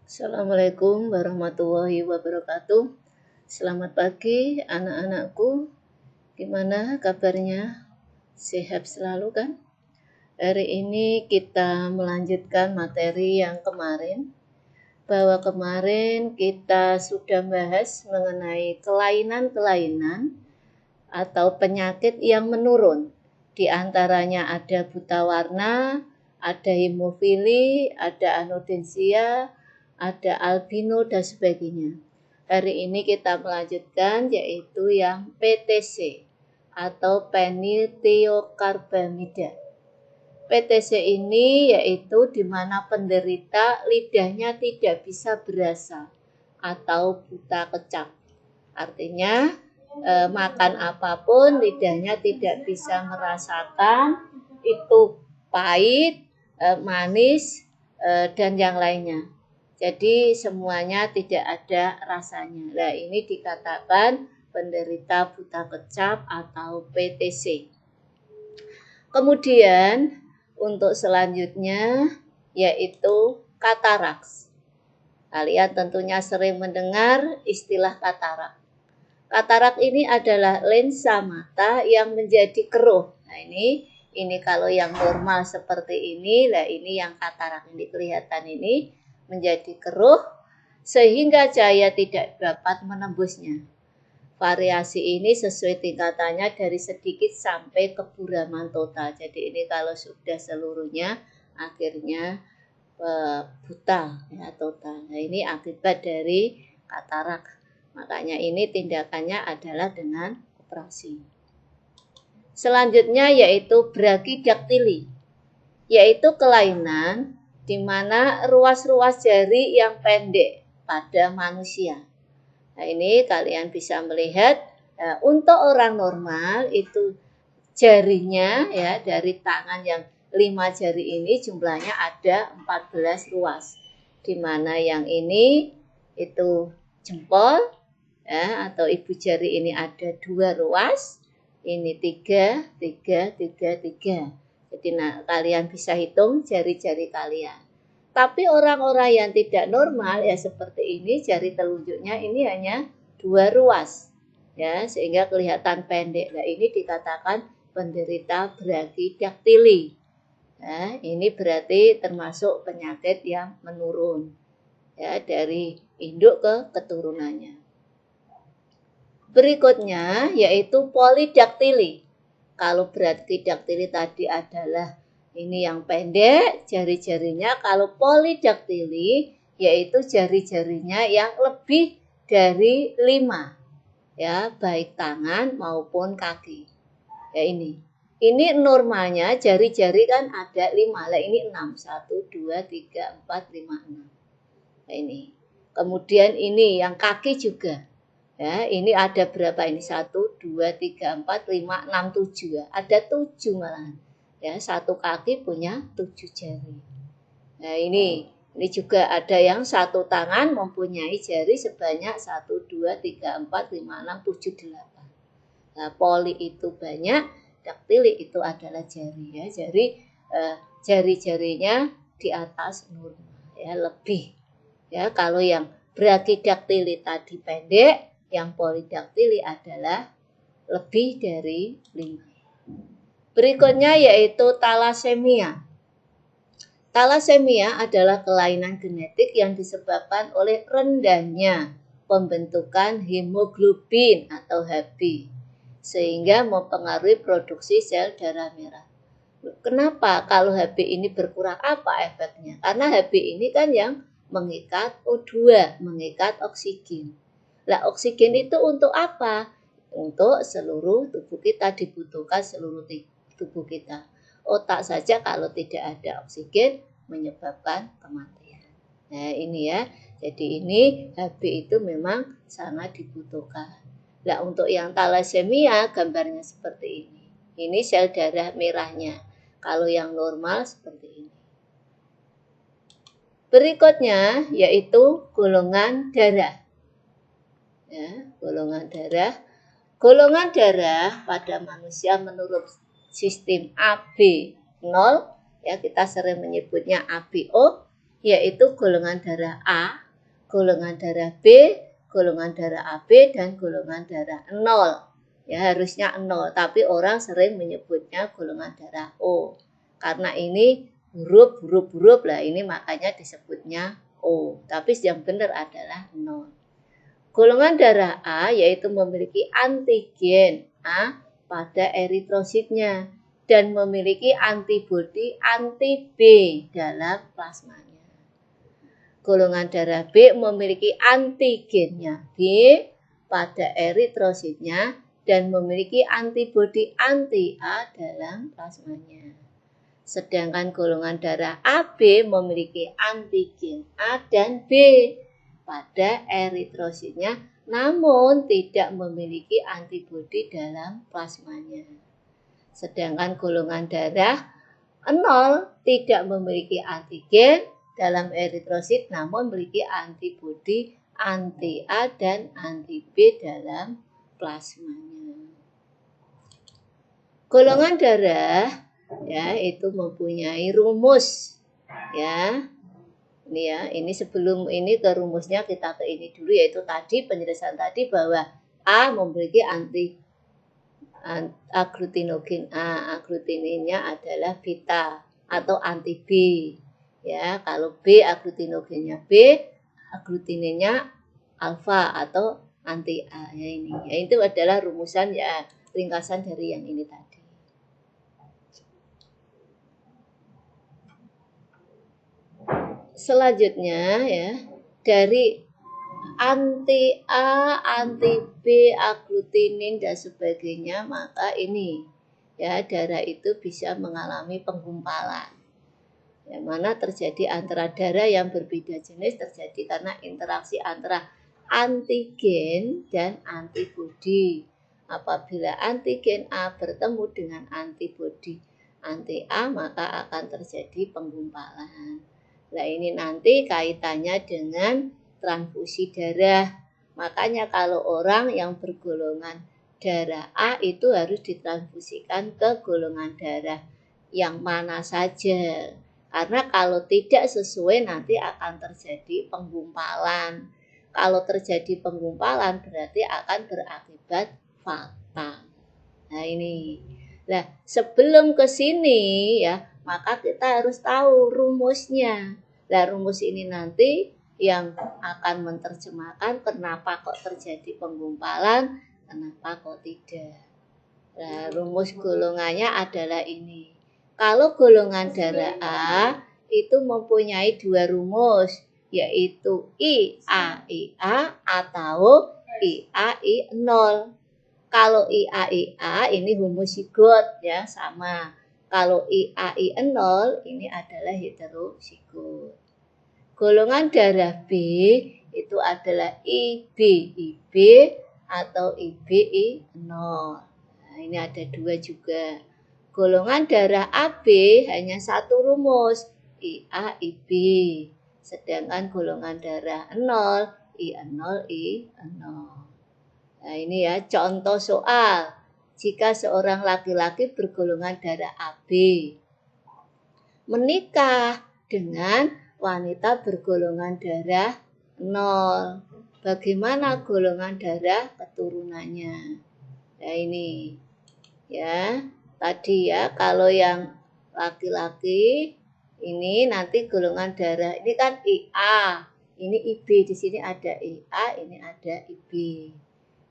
Assalamualaikum warahmatullahi wabarakatuh. Selamat pagi anak-anakku. Gimana kabarnya? Sehat selalu kan? Hari ini kita melanjutkan materi yang kemarin. Bahwa kemarin kita sudah bahas mengenai kelainan-kelainan atau penyakit yang menurun. Di antaranya ada buta warna, ada hemofili, ada anodensia, ada albino dan sebagainya. Hari ini kita melanjutkan yaitu yang PTC atau peniltiokarbamida. PTC ini yaitu di mana penderita lidahnya tidak bisa berasa atau buta kecap. Artinya makan apapun lidahnya tidak bisa merasakan itu pahit, manis, dan yang lainnya. Jadi semuanya tidak ada rasanya. Nah, ini dikatakan penderita buta kecap atau PTC. Kemudian untuk selanjutnya yaitu kataraks. Kalian tentunya sering mendengar istilah katarak. Katarak ini adalah lensa mata yang menjadi keruh. Nah, ini kalau yang normal seperti ini, nah ini yang katarak ini kelihatan ini menjadi keruh sehingga cahaya tidak dapat menembusnya. Variasi ini sesuai tingkatannya dari sedikit sampai keburaman total. Jadi ini kalau sudah seluruhnya akhirnya buta ya total. Nah, ini akibat dari katarak. Makanya ini tindakannya adalah dengan operasi. Selanjutnya yaitu brachidaktili, yaitu kelainan di mana ruas-ruas jari yang pendek pada manusia. Nah, ini kalian bisa melihat untuk orang normal itu jarinya ya dari tangan yang 5 jari ini jumlahnya ada 14 ruas. Di mana yang ini itu jempol ya, atau ibu jari ini ada 2 ruas. Ini 3. Jadi kalian bisa hitung jari-jari kalian. Tapi orang-orang yang tidak normal ya seperti ini, jari telunjuknya ini hanya 2 ruas. Ya, sehingga kelihatan pendek. Nah, ini dikatakan penderita brachidaktili. Nah, ini berarti termasuk penyakit yang menurun. Ya, dari induk ke keturunannya. Berikutnya yaitu polidaktili. Kalau brachidaktili tadi adalah ini yang pendek jari-jarinya, kalau polidaktili yaitu jari-jarinya yang lebih dari 5. Ya, baik tangan maupun kaki. Ya ini. Ini normalnya jari-jari kan ada 5. Lah ini 6. 1 2 3 4 5 6. Nah, ini. Kemudian ini yang kaki juga. Ya, ini ada berapa ini? 1 2 3 4 5 6 7 ya. Ada 7 malahan. Ya, satu kaki punya 7 jari. Nah, ini juga ada yang satu tangan mempunyai jari sebanyak 1 2 3 4 5 6 7 8. Nah, poli itu banyak, daktili itu adalah jari ya. Jadi jari-jarinya di atas normal ya, lebih. Ya, kalau yang brachidaktili tadi pendek, yang polidaktili adalah lebih dari 5. Berikutnya yaitu talasemia. Talasemia adalah kelainan genetik yang disebabkan oleh rendahnya pembentukan hemoglobin atau Hb, sehingga mempengaruhi produksi sel darah merah. Kenapa kalau Hb ini berkurang? Apa efeknya? Karena Hb ini kan yang mengikat O2, mengikat oksigen. Lah, oksigen itu untuk apa? Untuk seluruh tubuh kita, dibutuhkan seluruh tubuh kita. Otak saja kalau tidak ada oksigen menyebabkan kematian. Nah, ini ya. Jadi ini Hb itu memang sangat dibutuhkan. Nah, untuk yang talasemia gambarnya seperti ini. Ini sel darah merahnya. Kalau yang normal seperti ini. Berikutnya yaitu golongan darah. Ya, golongan darah. Golongan darah pada manusia menurut sistem AB 0, ya kita sering menyebutnya ABO, yaitu golongan darah A, golongan darah B, golongan darah AB, dan golongan darah 0. Ya, harusnya 0, tapi orang sering menyebutnya golongan darah O. Karena ini huruf lah, ini makanya disebutnya O. Tapi yang benar adalah 0. Golongan darah A yaitu memiliki antigen A pada eritrositnya dan memiliki antibodi anti B dalam plasmanya. Golongan darah B memiliki antigennya B pada eritrositnya dan memiliki antibodi anti A dalam plasmanya. Sedangkan golongan darah AB memiliki antigen A dan B pada eritrositnya, namun tidak memiliki antibodi dalam plasmanya. Sedangkan golongan darah 0 tidak memiliki antigen dalam eritrosit, namun memiliki antibodi anti A dan anti B dalam plasmanya. Golongan darah ya itu mempunyai rumus ya. Ini sebelum ini ke rumusnya kita ke ini dulu, yaitu tadi penjelasan tadi bahwa A memiliki aglutinogen A, aglutininnya adalah beta atau anti B. Ya, kalau B aglutinogennya B, aglutininnya alfa atau anti A. Ya ini. Ya itu adalah rumusan ya, ringkasan dari yang ini tadi. Selanjutnya ya, dari anti A, anti B, aglutinin dan sebagainya, maka ini ya darah itu bisa mengalami penggumpalan. Yang mana terjadi antara darah yang berbeda jenis terjadi karena interaksi antara antigen dan antibodi. Apabila antigen A bertemu dengan antibodi anti A, maka akan terjadi penggumpalan. Nah ini nanti kaitannya dengan transfusi darah. Makanya kalau orang yang bergolongan darah A itu harus ditransfusikan ke golongan darah yang mana saja. Karena kalau tidak sesuai nanti akan terjadi penggumpalan. Kalau terjadi penggumpalan berarti akan berakibat fatal. Nah ini. Nah sebelum ke sini ya, maka kita harus tahu rumusnya. Nah rumus ini nanti yang akan menerjemahkan kenapa kok terjadi penggumpalan, kenapa kok tidak. Nah rumus golongannya adalah ini. Kalau golongan darah A itu mempunyai dua rumus, yaitu IAIA atau IAI0. Kalau IAIA ini homozigot ya sama. Kalau IAI0 ini adalah heterozigot. Golongan darah B itu adalah IB atau IBI0. Nah, ini ada dua juga. Golongan darah AB hanya satu rumus, IAIB. Sedangkan golongan darah 0, I0, I0. Nah ini ya contoh soal. Jika seorang laki-laki bergolongan darah AB menikah dengan wanita bergolongan darah 0, bagaimana golongan darah keturunannya? Nah ini ya tadi ya, kalau yang laki-laki ini nanti golongan darah ini kan IA, ini IB, di sini ada IA, ini ada IB.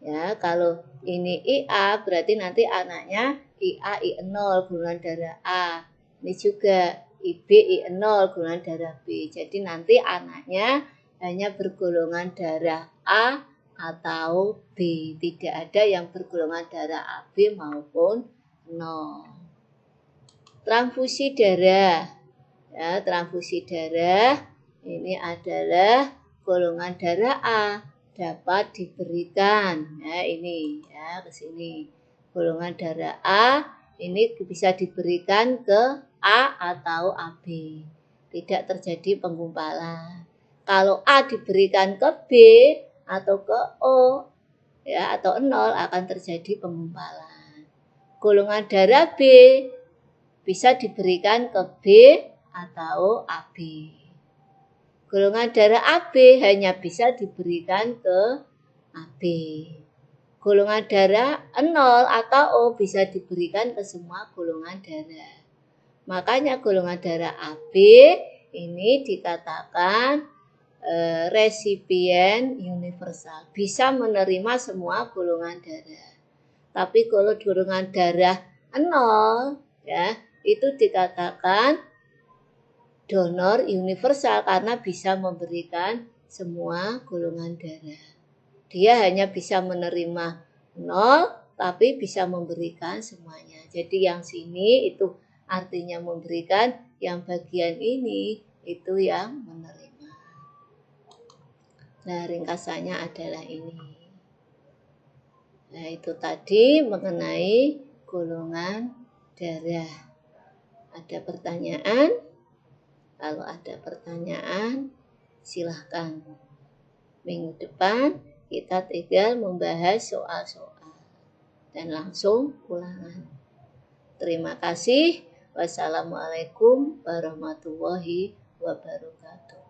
Ya, kalau ini IA berarti nanti anaknya IA I0 golongan darah A. Ini juga IB I0 golongan darah B. Jadi nanti anaknya hanya bergolongan darah A atau B. Tidak ada yang bergolongan darah AB maupun 0. Transfusi darah. Ya, transfusi darah ini adalah golongan darah A dapat diberikan. Ya, ini ya ke sini. Golongan darah A ini bisa diberikan ke A atau AB. Tidak terjadi penggumpalan. Kalau A diberikan ke B atau ke O ya atau 0 akan terjadi penggumpalan. Golongan darah B bisa diberikan ke B atau AB. Golongan darah AB hanya bisa diberikan ke AB. Golongan darah 0 atau O bisa diberikan ke semua golongan darah. Makanya golongan darah AB ini dikatakan resipien universal, bisa menerima semua golongan darah. Tapi kalau golongan darah 0 ya, itu dikatakan donor universal karena bisa memberikan semua golongan darah. Dia hanya bisa menerima 0 tapi bisa memberikan semuanya. Jadi yang sini itu artinya memberikan, yang bagian ini itu yang menerima. Nah, ringkasannya adalah ini. Nah, itu tadi mengenai golongan darah. Ada pertanyaan? Kalau ada pertanyaan, silahkan. Minggu depan kita tinggal membahas soal-soal dan langsung ulangan. Terima kasih. Wassalamualaikum warahmatullahi wabarakatuh.